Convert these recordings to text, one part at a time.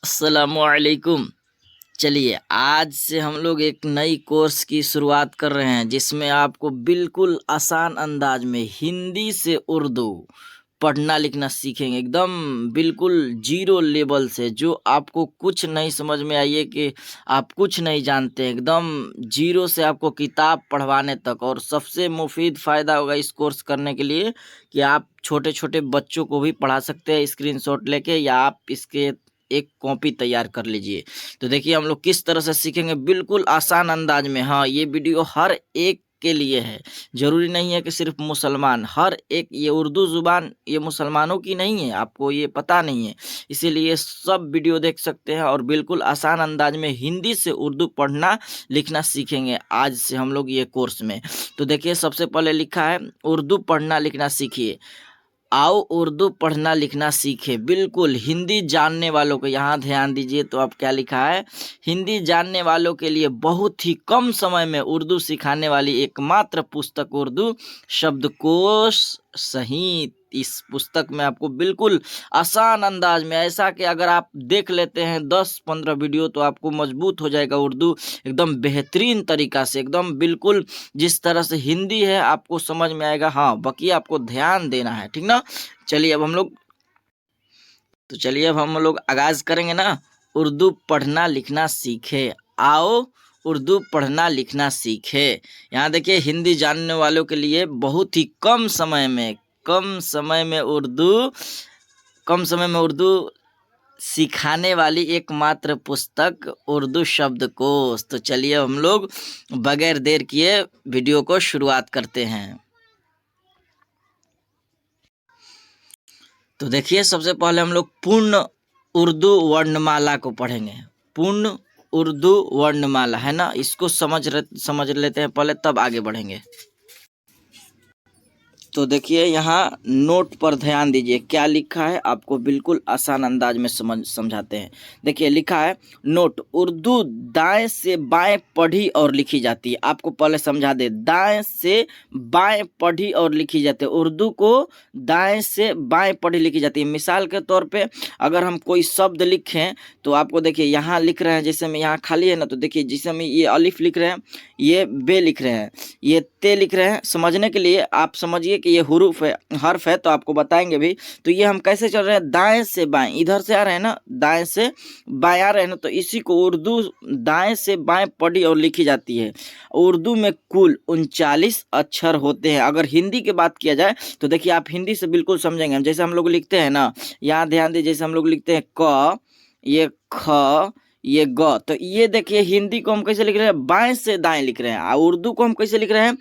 अस्सलामुअलैकुम। चलिए आज से हम लोग एक नई कोर्स की शुरुआत कर रहे हैं जिसमें आपको बिल्कुल आसान अंदाज में हिंदी से उर्दू पढ़ना लिखना सीखेंगे, एकदम बिल्कुल जीरो लेवल से। जो आपको कुछ नहीं समझ में आइए कि आप कुछ नहीं जानते, एकदम जीरो से आपको किताब पढ़वाने तक। और सबसे मुफीद फ़ायदा होगा इस कोर्स करने के लिए कि आप छोटे छोटे बच्चों को भी पढ़ा सकते हैं स्क्रीनशॉट लेके, या आप इसके एक कॉपी तैयार कर लीजिए। तो देखिए हम लोग किस तरह से सीखेंगे बिल्कुल आसान अंदाज में। हाँ, ये वीडियो हर एक के लिए है, जरूरी नहीं है कि सिर्फ मुसलमान। हर एक, ये उर्दू जुबान ये मुसलमानों की नहीं है, आपको ये पता नहीं है, इसीलिए सब वीडियो देख सकते हैं और बिल्कुल आसान अंदाज में हिंदी से उर्दू पढ़ना लिखना सीखेंगे आज से हम लोग ये कोर्स में। तो देखिए सबसे पहले लिखा है उर्दू पढ़ना लिखना सीखिए। आओ उर्दू पढ़ना लिखना सीखे। बिल्कुल हिंदी जानने वालों को यहाँ ध्यान दीजिए। तो अब क्या लिखा है, हिंदी जानने वालों के लिए बहुत ही कम समय में उर्दू सिखाने वाली एकमात्र पुस्तक उर्दू शब्दकोश सहित। इस पुस्तक में आपको बिल्कुल आसान अंदाज में, ऐसा कि अगर आप देख लेते हैं 10-15 वीडियो तो आपको मजबूत हो जाएगा उर्दू एकदम बेहतरीन तरीका से, एकदम बिल्कुल जिस तरह से हिंदी है आपको समझ में आएगा। हाँ, बाकी आपको ध्यान देना है, ठीक ना। चलिए अब हम लोग आगाज करेंगे ना। उर्दू पढ़ना लिखना सीखे। आओ उर्दू पढ़ना लिखना सीखे। यहाँ देखिए हिंदी जानने वालों के लिए बहुत ही कम समय में उर्दू सिखाने वाली एकमात्र पुस्तक उर्दू शब्दकोश। तो चलिए हम लोग बगैर देर किए वीडियो को शुरुआत करते हैं। तो देखिए सबसे पहले हम लोग पूर्ण उर्दू वर्णमाला को पढ़ेंगे। पूर्ण उर्दू वर्णमाला है ना, इसको समझ लेते हैं पहले, तब आगे बढ़ेंगे। तो देखिए यहाँ नोट पर ध्यान दीजिए, क्या लिखा है आपको बिल्कुल आसान अंदाज में समझाते हैं। देखिए लिखा है नोट, उर्दू दाएं से बाएं पढ़ी और लिखी जाती है। आपको पहले समझा दे, दाएं से बाएं पढ़ी और लिखी जाती है। उर्दू को दाएं से बाएं पढ़ी लिखी जाती है। मिसाल के तौर पे अगर हम कोई शब्द लिखें तो आपको देखिए यहाँ लिख रहे हैं, जैसे में यहाँ खाली है ना, तो देखिए जिसे में ये अलिफ लिख रहे हैं, ये बे लिख रहे हैं, ये ते लिख रहे हैं। समझने के लिए आप समझिए कि ये हुरूफ है, हर्फ है, तो आपको बताएंगे भी। तो ये हम कैसे चल रहे हैं, दाएं से बाएं, इधर से आ रहे हैं ना, दाएं से बाएं आ रहे हैं ना, तो इसी को उर्दू दाएं से बाएं पढ़ी और लिखी जाती है। उर्दू में कुल 39 अक्षर होते हैं। अगर हिंदी की बात किया जाए तो देखिए आप हिंदी से बिल्कुल समझेंगे। जैसे हम लोग लिखते हैं ना, यहाँ ध्यान दीजिए, जैसे हम लोग लिखते हैं क, ये ख, ये ग, तो ये देखिए हिंदी को हम कैसे लिख रहे हैं, बाएं से दाएं लिख रहे हैं। और उर्दू को हम कैसे लिख रहे हैं,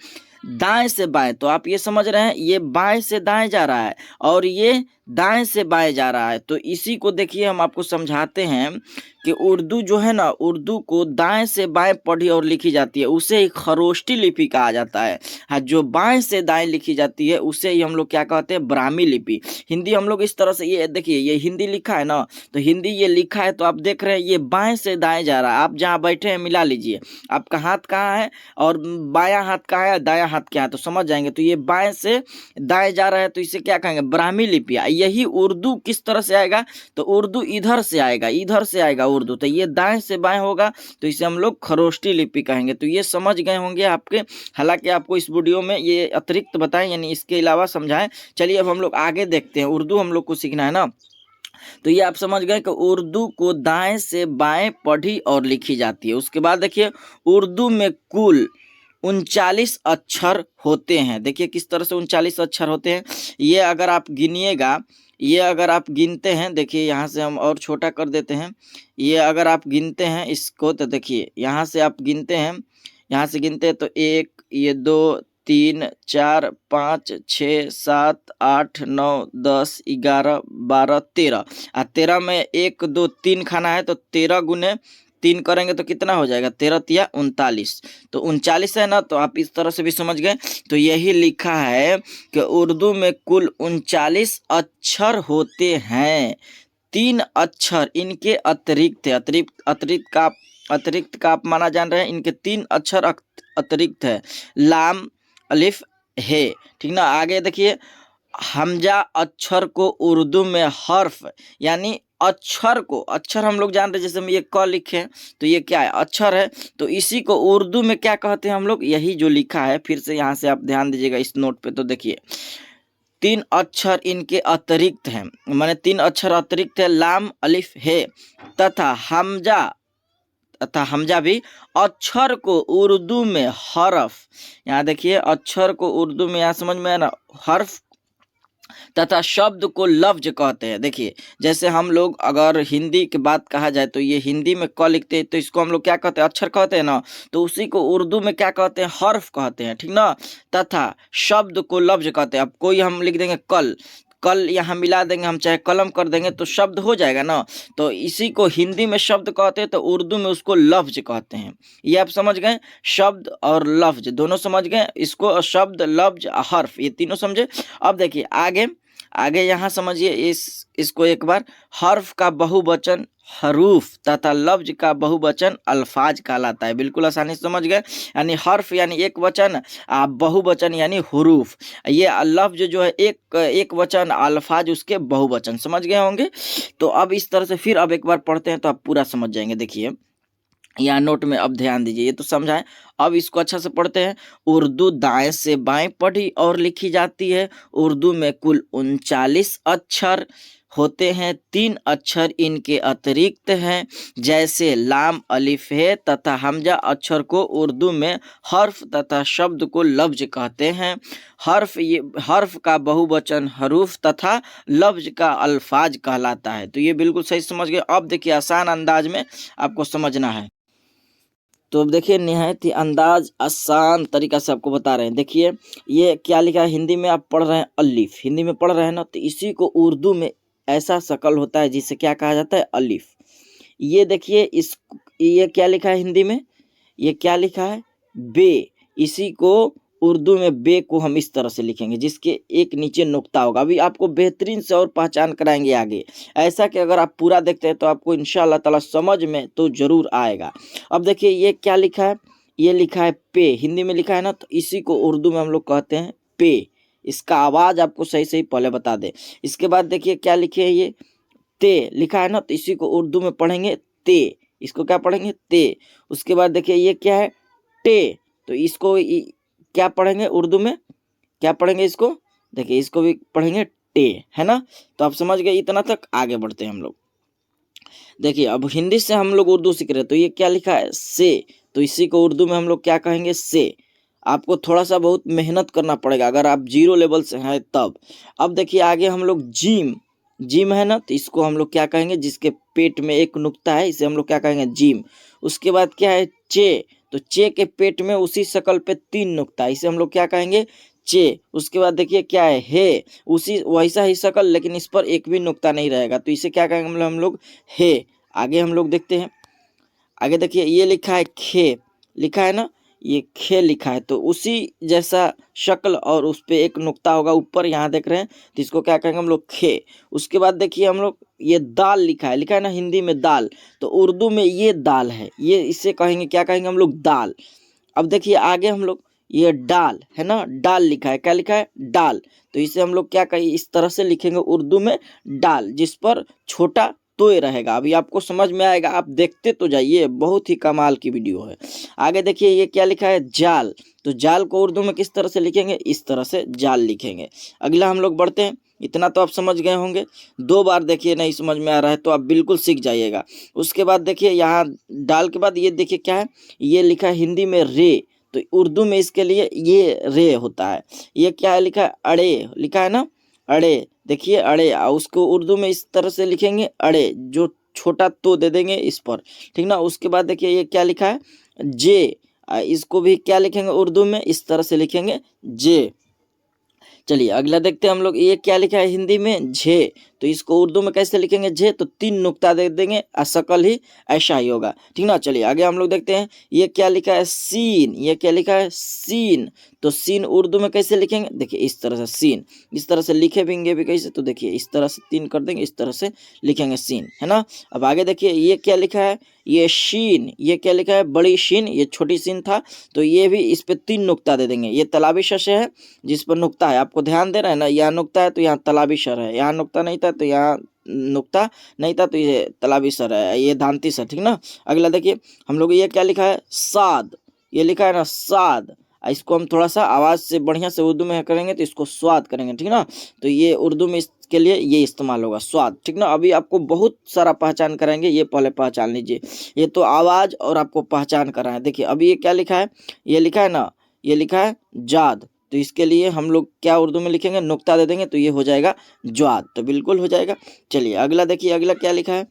दाएं से बाएं। तो आप ये समझ रहे हैं, ये बाएं से दाएं जा रहा है और ये दाएं से बाएं जा रहा है। तो इसी को देखिए हम आपको समझाते हैं कि उर्दू जो है ना, उर्दू को दाएं से बाएं पढ़ी और लिखी जाती है, उसे ही खरोष्टी लिपि कहा जाता है। हाँ, जो बाएं से दाएं लिखी जाती है उसे ही हम लोग क्या कहते हैं, ब्राह्मी लिपि। हिंदी हम लोग इस तरह से, ये देखिए ये हिंदी लिखा है ना, तो हिंदी ये लिखा है तो आप देख रहे हैं ये बाएं से दाएं जा रहा है। आप जहाँ बैठे हैं मिला लीजिए, आपका हाथ कहाँ है और बायां हाथ कहाँ है, दायां हाथ क्या है, तो समझ जाएंगे। तो ये बाएं से दाएं जा रहा है तो इसे क्या कहेंगे, ब्राह्मी लिपि। यही उर्दू किस तरह से आएगा, तो उर्दू इधर से आएगा उर्दू, तो ये दाएं से बाएं होगा, तो इसे हम लोग खरोष्टी लिपि कहेंगे। तो ये समझ गए होंगे आपके, हालांकि आपको इस वीडियो में ये अतिरिक्त बताएं, यानी इसके अलावा समझाएं। चलिए अब हम लोग आगे देखते हैं, उर्दू हम लोग को सीखना है ना। तो ये आप समझ गए कि उर्दू को दाएं से बाएं पढ़ी और लिखी जाती है। उसके बाद देखिए उर्दू में कुल 39 अक्षर होते हैं। देखिए किस तरह से 39 अक्षर होते हैं। ये अगर आप गिनिएगा, ये अगर आप गिनते हैं, देखिए यहाँ से हम और छोटा कर देते हैं। ये अगर आप गिनते हैं इसको, तो देखिए यहाँ से आप गिनते हैं, यहाँ से गिनते हैं तो 1, ये 2, 3, 4, 5, 6, 7, 8, 9, 10, 11, 12, 13। 13 में 1, 2, 3 खाना है, तो 13 गुने 3 करेंगे तो कितना हो जाएगा, 13 तिया 39। तो 39 है ना, तो आप इस तरह से भी समझ गए। तो यही लिखा है कि उर्दू में कुल 39 अक्षर होते हैं। 3 अक्षर इनके अतिरिक्त है, अतिरिक्त का आप माना जान रहे हैं, इनके 3 अक्षर अतिरिक्त है, लाम अलिफ है, ठीक ना। आगे देखिए हमजा अक्षर को उर्दू में हर्फ यानी अक्षर को, अक्षर हम लोग जान रहे हैं, जैसे हम ये क लिखे हैं तो ये क्या है, अक्षर है। तो इसी को उर्दू में क्या कहते हैं हम लोग, यही जो लिखा है, फिर से यहाँ से आप ध्यान दीजिएगा इस नोट पे। तो देखिए 3 अक्षर इनके अतिरिक्त हैं, माने 3 अक्षर अतिरिक्त है, लाम अलिफ है तथा हमजा भी अक्षर को उर्दू में हरफ, यहाँ देखिए अक्षर को उर्दू में, यहाँ समझ में आया ना, हर्फ तथा शब्द को लफ्ज कहते हैं। देखिए जैसे हम लोग अगर हिंदी की बात कहा जाए तो ये हिंदी में क लिखते हैं तो इसको हम लोग क्या कहते हैं, अक्षर कहते हैं ना, तो उसी को उर्दू में क्या कहते हैं, हर्फ कहते हैं, ठीक ना। तथा शब्द को लफ्ज कहते हैं। अब कोई हम लिख देंगे कल, कल यहाँ मिला देंगे हम, चाहे कलम कर देंगे तो शब्द हो जाएगा ना। तो इसी को हिंदी में शब्द कहते हैं तो उर्दू में उसको लफ्ज कहते हैं। ये आप समझ गए, शब्द और लफ्ज दोनों समझ गए, इसको शब्द लफ्ज हर्फ ये तीनों समझे। अब देखिए आगे आगे यहाँ समझिए इसको एक बार, हर्फ का बहुवचन हरूफ तथा लफ्ज का बहुवचन अल्फाज कहलाता है। बिल्कुल आसानी से समझ गए, यानी हर्फ यानी एक वचन, बहुवचन यानी हुरूफ, ये लफ्ज जो है एक वचन, अल्फाज उसके बहुवचन, समझ गए होंगे। तो अब इस तरह से फिर अब एक बार पढ़ते हैं तो आप पूरा समझ जाएंगे। देखिए यहाँ नोट में अब ध्यान दीजिए, ये तो समझाएं, अब इसको अच्छा से पढ़ते हैं। उर्दू दाएं से बाएं पढ़ी और लिखी जाती है। उर्दू में कुल 39 अक्षर होते हैं, 3 अक्षर इनके अतिरिक्त हैं, जैसे लाम अलिफ है तथा हमजा अक्षर को उर्दू में हर्फ तथा शब्द को लफ्ज कहते हैं। हर्फ का बहुवचन हरूफ तथा लफ्ज का अल्फाज कहलाता है। तो ये बिल्कुल सही समझ गए। अब देखिए आसान अंदाज में आपको समझना है, तो अब देखिए निहायत ही अंदाज आसान तरीका से आपको बता रहे हैं। देखिए ये क्या लिखा है, हिंदी में आप पढ़ रहे हैं अलिफ, हिंदी में पढ़ रहे हैं ना, तो इसी को उर्दू में ऐसा शक्ल होता है जिसे क्या कहा जाता है, अलिफ। ये देखिए ये क्या लिखा है हिंदी में, ये क्या लिखा है, बे। इसी को उर्दू में बे को हम इस तरह से लिखेंगे जिसके एक नीचे नुक्ता होगा। अभी आपको बेहतरीन से और पहचान कराएंगे आगे, ऐसा कि अगर आप पूरा देखते हैं तो आपको इंशाअल्लाह ताला समझ में तो जरूर आएगा। अब देखिए ये क्या लिखा है, ये लिखा है पे, हिंदी में लिखा है ना, तो इसी को उर्दू में हम लोग कहते हैं पे। इसका आवाज़ आपको सही सही पहले बता दे। इसके बाद देखिए क्या लिखे है, ये ते लिखा है ना, तो इसी को उर्दू में पढ़ेंगे ते, इसको क्या पढ़ेंगे, ते। उसके बाद देखिए ये क्या है, टे, तो इसको क्या पढ़ेंगे उर्दू में, क्या पढ़ेंगे इसको, देखिए इसको भी पढ़ेंगे टे, है ना। तो आप समझ गए, इतना तक आगे बढ़ते हैं हम लोग। देखिए अब हिंदी से हम लोग उर्दू सीख रहे हैं, तो ये क्या लिखा है, से, तो इसी को उर्दू में हम लोग क्या कहेंगे, से। आपको थोड़ा सा बहुत मेहनत करना पड़ेगा अगर आप 0 लेवल से हैं तब। अब देखिए आगे हम लोग जीम, जिम है ना, तो इसको हम लोग क्या कहेंगे, जिसके पेट में एक नुक्ता है इसे हम लोग क्या कहेंगे, जिम। उसके बाद क्या है, चे, तो चे के पेट में उसी शक्ल पे 3 नुक्ता, इसे हम लोग क्या कहेंगे, चे। उसके बाद देखिए क्या है, उसी वैसा ही शक्ल लेकिन इस पर एक भी नुक्ता नहीं रहेगा, तो इसे क्या कहेंगे हम लोग, हे। आगे हम लोग देखते हैं, आगे देखिए ये लिखा है खे, लिखा है ना, ये खे लिखा है, तो उसी जैसा शक्ल और उस पे एक नुक्ता होगा ऊपर, यहाँ देख रहे हैं, तो इसको क्या कहेंगे हम लोग, खे। उसके बाद देखिए हम लोग ये दाल लिखा है ना हिंदी में दाल, तो उर्दू में ये दाल है, ये इसे कहेंगे, क्या कहेंगे हम लोग, दाल। अब देखिए आगे हम लोग ये डाल है ना, डाल लिखा है, क्या लिखा है, डाल, तो इसे हम लोग क्या कहेंगे, इस तरह से लिखेंगे उर्दू में डाल, जिस पर छोटा तोय रहेगा। अभी आपको समझ में आएगा, आप देखते तो जाइए, बहुत ही कमाल की वीडियो है। आगे देखिए ये क्या लिखा है, जाल, तो जाल को उर्दू में किस तरह से लिखेंगे, इस तरह से जाल लिखेंगे। अगला हम लोग बढ़ते हैं, इतना तो आप समझ गए होंगे। 2 बार देखिए नहीं समझ में आ रहा है तो आप बिल्कुल सीख जाइएगा। उसके बाद देखिए यहाँ डाल के बाद ये देखिए क्या है, ये लिखा है हिंदी में रे, तो उर्दू में इसके लिए ये रे होता है। ये क्या है, लिखा है अड़े, लिखा है ना अड़े, देखिए अड़े, उसको उर्दू में इस तरह से लिखेंगे अड़े, जो छोटा तो दे देंगे इस पर, ठीक ना। उसके बाद देखिए ये क्या लिखा है, जे, इसको भी क्या लिखेंगे उर्दू में, इस तरह से लिखेंगे जे। चलिए अगला देखते हैं हम लोग, ये क्या लिखा है हिंदी में, झे, तो इसको उर्दू में कैसे लिखेंगे, झे, तो 3 नुक्ता दे देंगे, शकल ही ऐसा ही होगा, ठीक ना। चलिए आगे हम लोग देखते हैं, ये क्या लिखा है, सीन, ये क्या लिखा है, सीन, तो सीन उर्दू में कैसे लिखेंगे, देखिए इस तरह से सीन, इस तरह से लिखे भी कैसे, तो देखिए इस तरह से 3 कर देंगे, इस तरह से लिखेंगे सीन, है ना। अब आगे देखिए ये क्या लिखा है, ये शीन, ये क्या लिखा है, बड़ी शीन, ये छोटी शीन था, तो ये भी इस पे 3 नुक्ता दे देंगे। ये तलाबी शश है जिस पर नुक्ता है, आपको ध्यान देना है ना, यहाँ नुक्ता है तो यहाँ तलाबी शर है, यहाँ नुक्ता नहीं था तो यहाँ नुक्ता नहीं था तो ये तालाबी सर है, ये दांती सर, ठीक ना। अगला देखिए हम लोग ये क्या लिखा है, साद, ये लिखा है ना साद। इसको हम थोड़ा सा आवाज़ से बढ़िया से उर्दू में करेंगे तो इसको स्वाद करेंगे, ठीक ना। तो ये उर्दू में इसके लिए ये इस्तेमाल होगा, स्वाद, ठीक ना। अभी आपको बहुत सारा पहचान कराएंगे, ये पहले पहचान लीजिए। ये तो आवाज़ और आपको पहचान कराएं। देखिए अभी ये क्या लिखा है, ये लिखा है ना, ये लिखा है जाद, तो इसके लिए हम लोग क्या उर्दू में लिखेंगे, नुक्ता दे देंगे तो ये हो जाएगा ज्वाद, तो बिल्कुल हो जाएगा। चलिए अगला देखिए, अगला क्या लिखा है,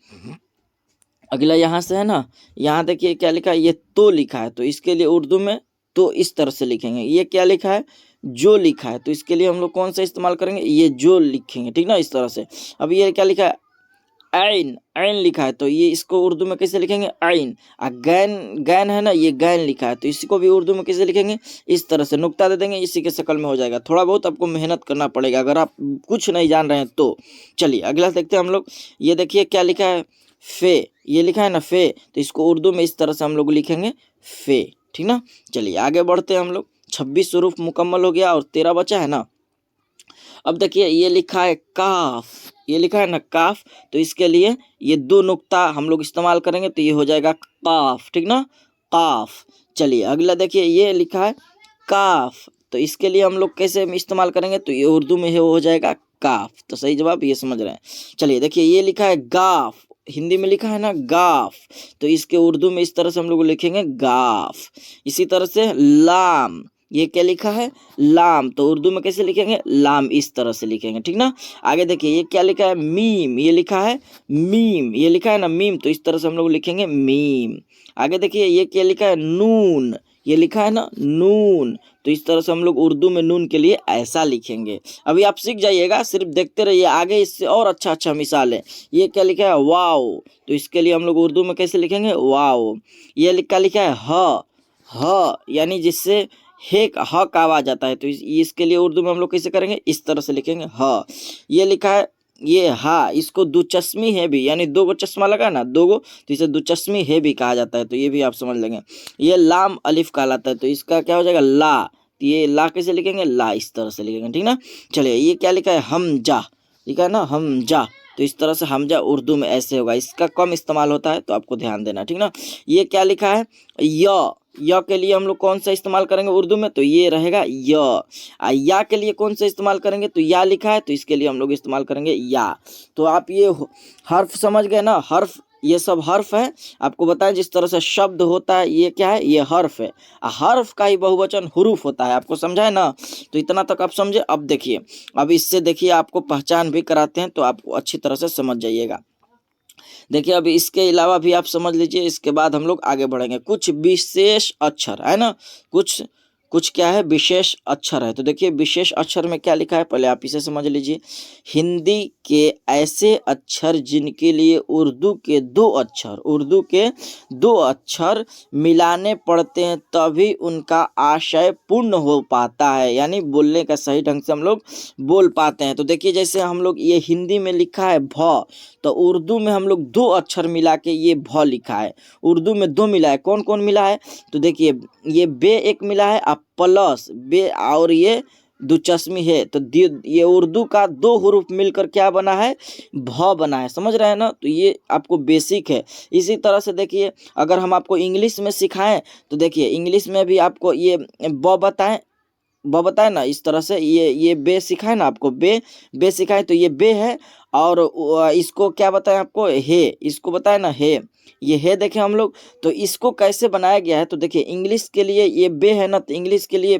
अगला यहाँ से है ना, यहाँ देखिए क्या लिखा है, ये तो लिखा है, तो इसके लिए उर्दू में तो इस तरह से लिखेंगे। ये क्या लिखा है, जो लिखा है, तो इसके लिए हम लोग कौन सा इस्तेमाल करेंगे, ये जो लिखेंगे, ठीक ना, इस तरह से। अब ये क्या लिखा है, ऐन, ऐन लिखा है, तो ये इसको उर्दू में कैसे लिखेंगे, ऐन। गैन, गैन है ना, ये गैन लिखा है, तो इसको भी उर्दू में कैसे लिखेंगे, इस तरह से नुक्ता दे देंगे, इसी के शक्ल में हो जाएगा। थोड़ा बहुत आपको मेहनत करना पड़ेगा अगर आप कुछ नहीं जान रहे हैं तो। चलिए अगला देखते हैं हम लोग। ये देखिए क्या लिखा है, फे, ये लिखा है ना फे, तो इसको उर्दू में इस तरह से हम लोग लिखेंगे फे, ठीक ना। चलिए आगे बढ़ते हैं हम लोग। 26 हरूफ मुकम्मल हो गया और 13 बचा है ना। अब देखिए ये लिखा है काफ, ये लिखा है ना काफ, तो इसके लिए ये दो नुक्ता हम लोग इस्तेमाल करेंगे तो ये हो जाएगा काफ, ठीक ना, काफ। चलिए अगला देखिए ये लिखा है काफ, तो इसके लिए हम लोग कैसे इस्तेमाल करेंगे, तो ये उर्दू में है वो हो जाएगा काफ, तो सही जवाब ये समझ रहे हैं। चलिए देखिए ये लिखा है गाफ, हिंदी में लिखा है ना गाफ, तो इसके उर्दू में इस तरह से हम लोग लिखेंगे गाफ। इसी तरह से लाम, ये क्या लिखा है, लाम, तो उर्दू में कैसे लिखेंगे, लाम, इस तरह से लिखेंगे, ठीक ना। आगे देखिए ये क्या लिखा है, मीम, ये लिखा है मीम, ये लिखा है ना मीम, तो इस तरह से हम लोग लिखेंगे मीम। आगे देखिए ये क्या लिखा है, नून, ये लिखा है ना नून, तो इस तरह से हम लोग उर्दू में नून के लिए ऐसा लिखेंगे। अभी आप सीख जाइएगा, सिर्फ देखते रहिए, आगे इससे और अच्छा अच्छा मिसाल है। ये क्या लिखा है, वाओ, तो इसके लिए हम लोग उर्दू में कैसे लिखेंगे, वाओ। ये क्या लिखा है, ह, यानी जिससे हे ह का आवाज आता है, तो इसके लिए उर्दू में हम लोग कैसे करेंगे, इस तरह से लिखेंगे ह। ये लिखा है ये हा, इसको दुचश्मी है भी, यानी दो गो चश्मा लगा ना, दो गो, तो इसे दुचश्मी है भी कहा जाता है, तो ये भी आप समझ लेंगे। ये लाम अलिफ कहलाता है, तो इसका क्या हो जाएगा, ला, तो ये ला कैसे लिखेंगे, ला, इस तरह से लिखेंगे, ठीक ना। चलिए ये क्या लिखा है, हमजा, लिखा है ना हमजा, तो इस तरह से हमजा उर्दू में ऐसे होगा, इसका कम इस्तेमाल होता है तो आपको ध्यान देना, ठीक ना। ये क्या लिखा है, य के लिए हम लोग कौन सा इस्तेमाल करेंगे उर्दू में, तो ये रहेगा या के लिए कौन सा इस्तेमाल करेंगे, तो या लिखा है, तो इसके लिए हम लोग इस्तेमाल करेंगे या। तो आप ये हर्फ समझ गए ना, हर्फ, ये सब हर्फ है। आपको बताएं जिस तरह से शब्द होता है, ये क्या है, ये हर्फ है। हर्फ का ही बहुवचन हुरूफ होता है, आपको समझा है ना। तो इतना तक आप समझे। अब देखिए, अब इससे देखिए आपको पहचान भी कराते हैं तो आपको अच्छी तरह से समझ जाइएगा। देखिए अभी इसके अलावा भी आप समझ लीजिए, इसके बाद हम लोग आगे बढ़ेंगे। कुछ विशेष अक्षर है ना, कुछ क्या है, विशेष अक्षर है। तो देखिए विशेष अक्षर में क्या लिखा है, पहले आप इसे समझ लीजिए। हिंदी के ऐसे अक्षर जिनके लिए उर्दू के दो अक्षर मिलाने पड़ते हैं तभी उनका आशय पूर्ण हो पाता है, यानी बोलने का सही ढंग से हम लोग बोल पाते हैं। तो देखिए जैसे हम लोग ये हिंदी में लिखा है भ, तो उर्दू में हम लोग दो अक्षर मिला के ये भ लिखा है। उर्दू में दो मिला है, कौन कौन मिला है, तो देखिए ये बे एक मिला है, अब प्लस बे और ये दुचश्मी है, तो ये उर्दू का दो हुरूफ मिलकर क्या बना है, भ बना है। समझ रहे हैं ना। तो ये आपको बेसिक है। इसी तरह से देखिए अगर हम आपको इंग्लिश में सिखाएं तो देखिए इंग्लिश में भी आपको ये बताए ना, इस तरह से ये बे सिखाए ना आपको, बे सिखाए तो ये बे है, और इसको क्या बताएं आपको, हे, इसको बताए ना हे, ये है देखें हम लोग। तो इसको कैसे बनाया गया है, तो देखिए इंग्लिश के लिए ये बे है ना, तो इंग्लिश के लिए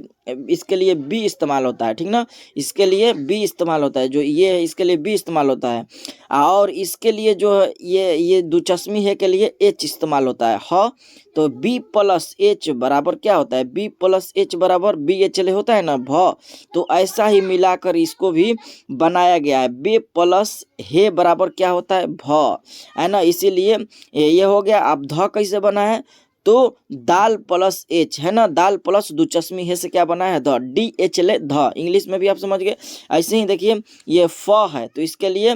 इसके लिए बी इस्तेमाल होता है, ठीक ना। इसके लिए बी इस्तेमाल होता है, जो ये है इसके लिए बी इस्तेमाल होता है, और इसके लिए जो ये दुचश्मी है के लिए एच इस्तेमाल होता है, ह। तो बी प्लस एच बराबर क्या होता है, बी प्लस एच बराबर बी एच एल होता है ना, भ। तो ऐसा ही मिलाकर इसको भी बनाया गया है, बे प्लस हे बराबर क्या होता है, भ, है ना। इसीलिए ये हो गया। अब ध कैसे बना है, तो दाल प्लस एच है ना, दाल प्लस दुचश्मी है से क्या बना है, ध, DHL ध। इंग्लिश में भी आप समझ गए। ऐसे ही देखिए ये फ है, तो इसके लिए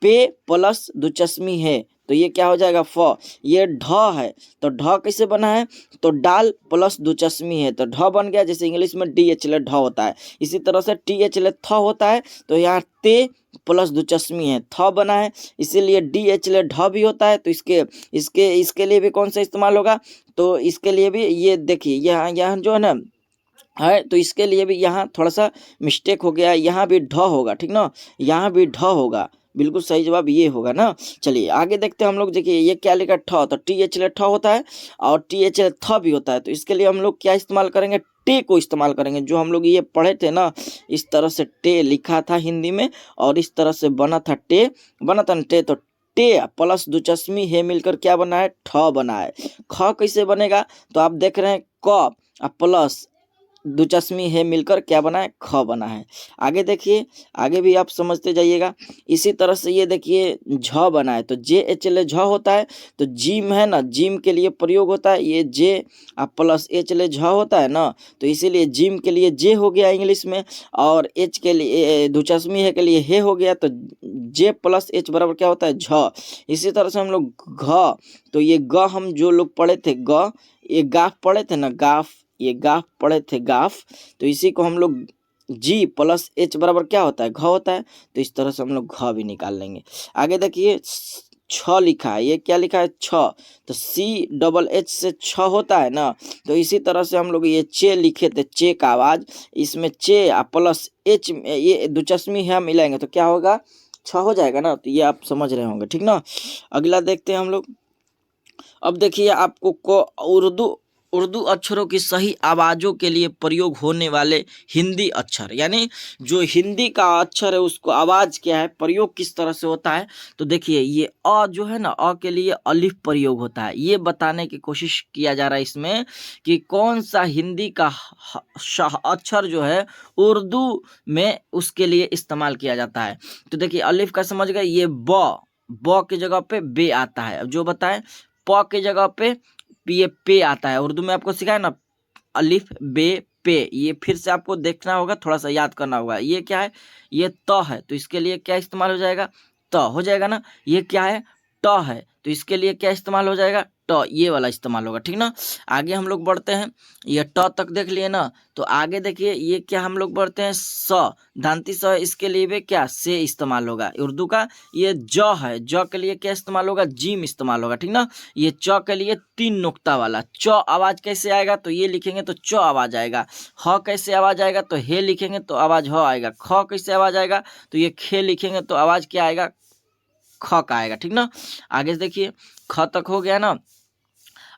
पे प्लस दो चश्मी है तो ये क्या हो जाएगा फ। ये ढ है तो ढ कैसे बना है तो डाल प्लस दो चश्मी है तो ढ बन गया, जैसे इंग्लिश में डी एच एल ढ होता है, इसी तरह से टी एच एल थ होता है तो यहाँ ते प्लस दो चश्मी है थ बना है, इसीलिए डी एच एल ढ भी होता है। तो इसके इसके इसके लिए भी कौन सा इस्तेमाल होगा तो इसके लिए भी ये देखिए यहाँ यहाँ जो है ना है तो इसके लिए भी यहाँ थोड़ा सा मिस्टेक हो गया, यहाँ भी ढ होगा, ठीक ना, यहाँ भी ढ होगा, बिल्कुल सही जवाब ये होगा ना। चलिए आगे देखते हैं हम लोग। देखिए ये क्या लिखा ठ तो टी एच एल ठ होता है और टी एच एल थ भी होता है, तो इसके लिए हम लोग क्या इस्तेमाल करेंगे टे को इस्तेमाल करेंगे। जो हम लोग ये पढ़े थे ना इस तरह से टे लिखा था हिंदी में और इस तरह से बना था टे, बना था टे, तो टे प्लस दो चश्मी है मिलकर क्या बना है ठ बना है। ख कैसे बनेगा तो आप देख रहे हैं क प्लस दो चश्मी है मिलकर क्या बना है ख बना है। आगे देखिए, आगे भी आप समझते जाइएगा। इसी तरह से ये देखिए झ बना है तो जे एच एल झ होता है, तो जिम है ना, जिम के लिए प्रयोग होता है, ये जे प्लस एच एल झ होता है ना, तो इसीलिए जिम के लिए जे हो गया इंग्लिश में, और एच के लिए दो चश्मी है के लिए हे हो गया, तो जे प्लस एच बराबर क्या होता है झ। इसी तरह से हम लोग घ, तो ये ग हम जो लोग पढ़े थे ग, ये गाफ पढ़े थे ना गाफ, ये गाफ पढ़े थे गाफ, तो इसी को हम लोग जी प्लस एच बराबर क्या होता है घ होता है, तो इस तरह से हम लोग घ भी निकाल लेंगे। आगे देखिए छ लिखा है, ये क्या लिखा है छ, तो सी डबल एच से छ होता है ना, तो इसी तरह से हम लोग ये चे लिखे थे, चे का आवाज, इसमें चे प्लस एच ये दो चश्मी है मिलाएंगे तो क्या होगा छ हो जाएगा ना, तो ये आप समझ रहे होंगे, ठीक ना। अगला देखते हैं हम लोग। अब देखिए आपको को उर्दू अक्षरों की सही आवाज़ों के लिए प्रयोग होने वाले हिंदी अक्षर, यानी जो हिंदी का अक्षर है उसको आवाज़ क्या है प्रयोग किस तरह से होता है। तो देखिए ये अ जो है ना, अ के लिए अलिफ प्रयोग होता है, ये बताने की कोशिश किया जा रहा है इसमें कि कौन सा हिंदी का अक्षर जो है उर्दू में उसके लिए इस्तेमाल किया जाता है। तो देखिए अलिफ का समझ गए, ये ब की जगह पे बे आता है। अब जो बताएं प की जगह पे ये पे आता है, उर्दू में आपको सिखाया ना अलिफ बे पे, ये फिर से आपको देखना होगा, थोड़ा सा याद करना होगा। ये क्या है ये त है, तो इसके लिए क्या इस्तेमाल हो जाएगा त हो जाएगा ना। ये क्या है ट है, तो इसके लिए क्या इस्तेमाल हो जाएगा ट, ये वाला इस्तेमाल होगा, ठीक ना। आगे हम लोग बढ़ते हैं, ये ट तक देख लिए ना, तो आगे देखिए ये क्या हम लोग बढ़ते हैं स, दांती स, इसके लिए भी क्या से इस्तेमाल होगा उर्दू का। ये ज है, ज के लिए क्या इस्तेमाल होगा जीम इस्तेमाल होगा, ठीक ना। ये च के लिए तीन नुक्ता वाला च आवाज कैसे आएगा तो ये लिखेंगे तो च आवाज आएगा। ह कैसे आवाज आएगा तो हे लिखेंगे तो आवाज ह आएगा। ख कैसे आवाज आएगा तो ये खे लिखेंगे तो आवाज क्या आएगा ख का आएगा, ठीक ना। आगे देखिए ख तक हो गया ना।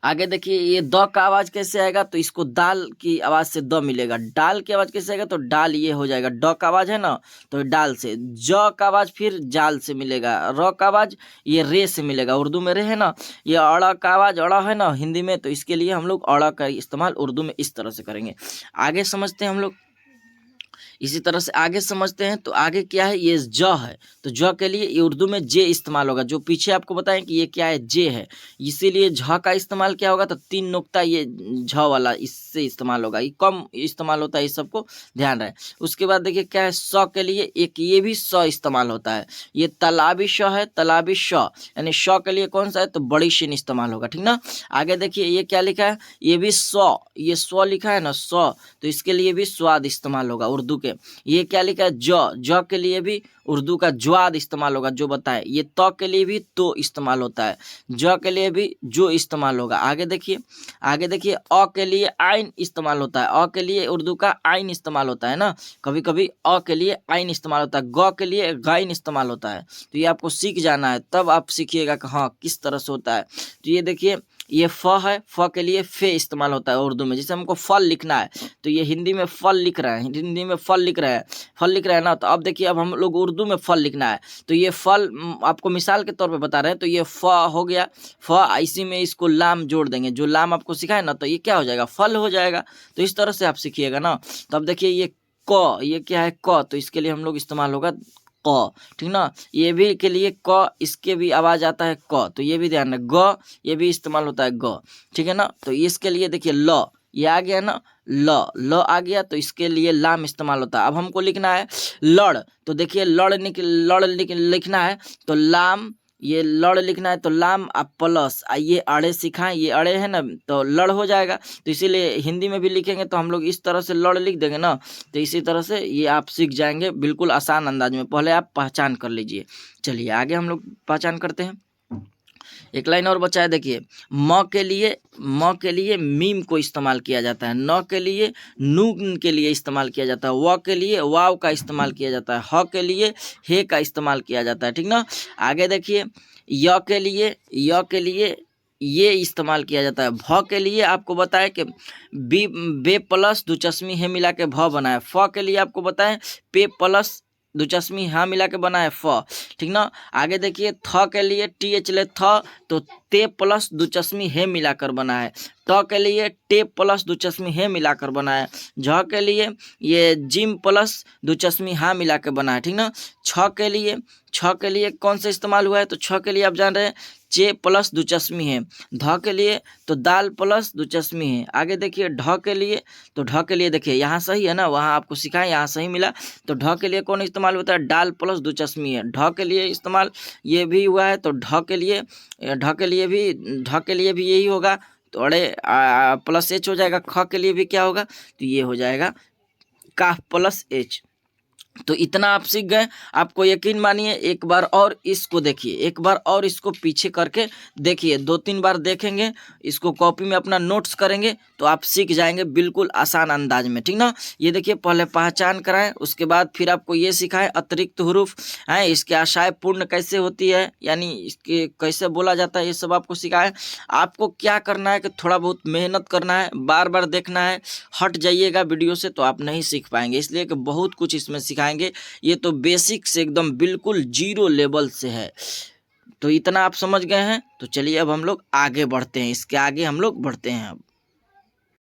आगे देखिए ये द का आवाज कैसे आएगा तो इसको दाल की आवाज से द मिलेगा। डाल की आवाज कैसे आएगा तो डाल ये हो जाएगा, ड का आवाज है ना तो डाल से। ज का आवाज फिर जाल से मिलेगा। र का आवाज ये रे से मिलेगा, उर्दू में रे है ना। ये अड़ का आवाज अड़ा है ना हिंदी में, तो इसके लिए हम लोग अड़ा का इस्तेमाल उर्दू में इस तरह से करेंगे। आगे समझते हैं हम लोग, इसी तरह से आगे समझते हैं। तो आगे क्या है ये ज है, तो ज के लिए ये उर्दू में जे इस्तेमाल होगा, जो पीछे आपको बताएं कि ये क्या है जे है, इसीलिए झ का इस्तेमाल क्या होगा तो तीन नुक्ता ये झ वाला इससे इस्तेमाल होगा, ये कम इस्तेमाल होता है, इस सबको ध्यान रहे। उसके बाद देखिए क्या है स के लिए एक ये भी स इस्तेमाल होता है, ये तालाबी श है, तालाबी श, यानी श के लिए कौन सा है तो बड़ी शीन इस्तेमाल होगा, ठीक ना। आगे देखिए ये क्या लिखा है ये भी स, ये स्व लिखा है ना स, तो इसके लिए भी स्वाद इस्तेमाल होगा उर्दू के। ये क्या लिखा है ज के लिए भी उर्दू का ज्वाद इस्तेमाल होगा, जो बताए। ये त के लिए भी तो इस्तेमाल होता है, ज के लिए भी जो इस्तेमाल होगा। आगे देखिए अ के लिए आइन इस्तेमाल होता है, अ के लिए उर्दू का आइन इस्तेमाल होता है ना, कभी कभी अ के लिए आइन इस्तेमाल होता है, ग के लिए गाइन इस्तेमाल होता है। तो ये आपको सीख जाना है, तब आप सीखिएगा कि हाँ किस तरह से होता है। तो ये देखिए ये फ है, फ के लिए फे इस्तेमाल होता है उर्दू में। जैसे हमको फल लिखना है तो ये हिंदी में फल लिख रहे हैं, हिंदी में फल लिख रहे हैं ना, तो अब देखिए अब हम लोग उर्दू में फल लिखना है, तो ये फल आपको मिसाल के तौर पे बता रहे हैं, तो ये फ हो गया फ, इसी में इसको लाम जोड़ देंगे, जो लाम आपको सिखाए ना, तो ये क्या हो जाएगा फल हो जाएगा। तो इस तरह से आप सीखिएगा ना। तो अब देखिए ये क, ये क्या है क, तो इसके लिए हम लोग इस्तेमाल होगा क, ठीक ना। ये भी के लिए क, इसके भी आवाज आता है क, तो ये भी ध्यान है। ग ये भी इस्तेमाल होता है ग, ठीक है ना। तो इसके लिए देखिए ल, ये आ गया ना, ल आ गया, तो इसके लिए लाम इस्तेमाल होता है। अब हमको लिखना है लड़, तो देखिए लिखना है तो लाम, ये लड़ लिखना है तो लाम आप प्लस ये अड़े सिखाएं, ये अड़े है ना, तो लड़ हो जाएगा। तो इसीलिए हिंदी में भी लिखेंगे तो हम लोग इस तरह से लड़ लिख देंगे ना, तो इसी तरह से ये आप सीख जाएंगे बिल्कुल आसान अंदाज में। पहले आप पहचान कर लीजिए। चलिए आगे हम लोग पहचान करते हैं। एक लाइन और बचा है, देखिए म के लिए मीम को इस्तेमाल किया जाता है, न के लिए नून के लिए इस्तेमाल किया जाता है, व के लिए वाव का इस्तेमाल किया जाता है, ह के लिए हे का इस्तेमाल किया जाता है, ठीक ना। आगे देखिए य के लिए ये इस्तेमाल किया जाता है। भ के लिए आपको बताया कि बे प्लस दो चश्मी है मिला के भ बना है। फ के लिए आपको बताएं पे प्लस दो चश्मी हाँ मिला के बना है फ, ठीक ना। आगे देखिए थ के लिए टी एच ले थ, तो ते प्लस दो चश्मी है मिलाकर बना है। ट के लिए टे प्लस दो चश्मी है मिलाकर बना है। झ के लिए ये जिम प्लस दो चश्मी हाँ मिला के बना है, ठीक ना। छ के लिए कौन सा इस्तेमाल हुआ है, तो छ के लिए आप जान रहे हैं चे प्लस दो चश्मी है। ध के लिए तो दाल प्लस दो चश्मी है। आगे देखिए ढ के लिए, तो ढ के लिए देखिए यहाँ सही है ना, वहाँ आपको सिखाएं यहाँ सही मिला। तो ढ के लिए कौन इस्तेमाल होता है, डाल प्लस दो चश्मी है। ढ के लिए इस्तेमाल ये भी हुआ है, तो ढ के लिए भी यही होगा, तो अड़े प्लस एच हो जाएगा। ख के लिए भी क्या होगा, तो ये हो जाएगा काफ प्लस एच। तो इतना आप सीख गए। आपको यकीन मानिए एक बार और इसको देखिए, एक बार और इसको पीछे करके देखिए, 2-3 बार देखेंगे, इसको कॉपी में अपना नोट्स करेंगे तो आप सीख जाएंगे बिल्कुल आसान अंदाज में, ठीक ना। ये देखिए पहले पहचान कराएं, उसके बाद फिर आपको ये सिखाएं अतिरिक्त हरूफ हैं, इसके आशाएं पूर्ण कैसे होती है, यानी इसके कैसे बोला जाता है, ये सब आपको सिखाएं। आपको क्या करना है कि थोड़ा बहुत मेहनत करना है, बार बार देखना है। हट जाइएगा वीडियो से तो आप नहीं सीख पाएंगे, इसलिए कि बहुत कुछ इसमें सिखाएंगे। ये तो बेसिक से एकदम बिल्कुल 0 लेवल से है। तो इतना आप समझ गए हैं, तो चलिए अब हम लोग आगे बढ़ते हैं, इसके आगे हम लोग बढ़ते हैं अब।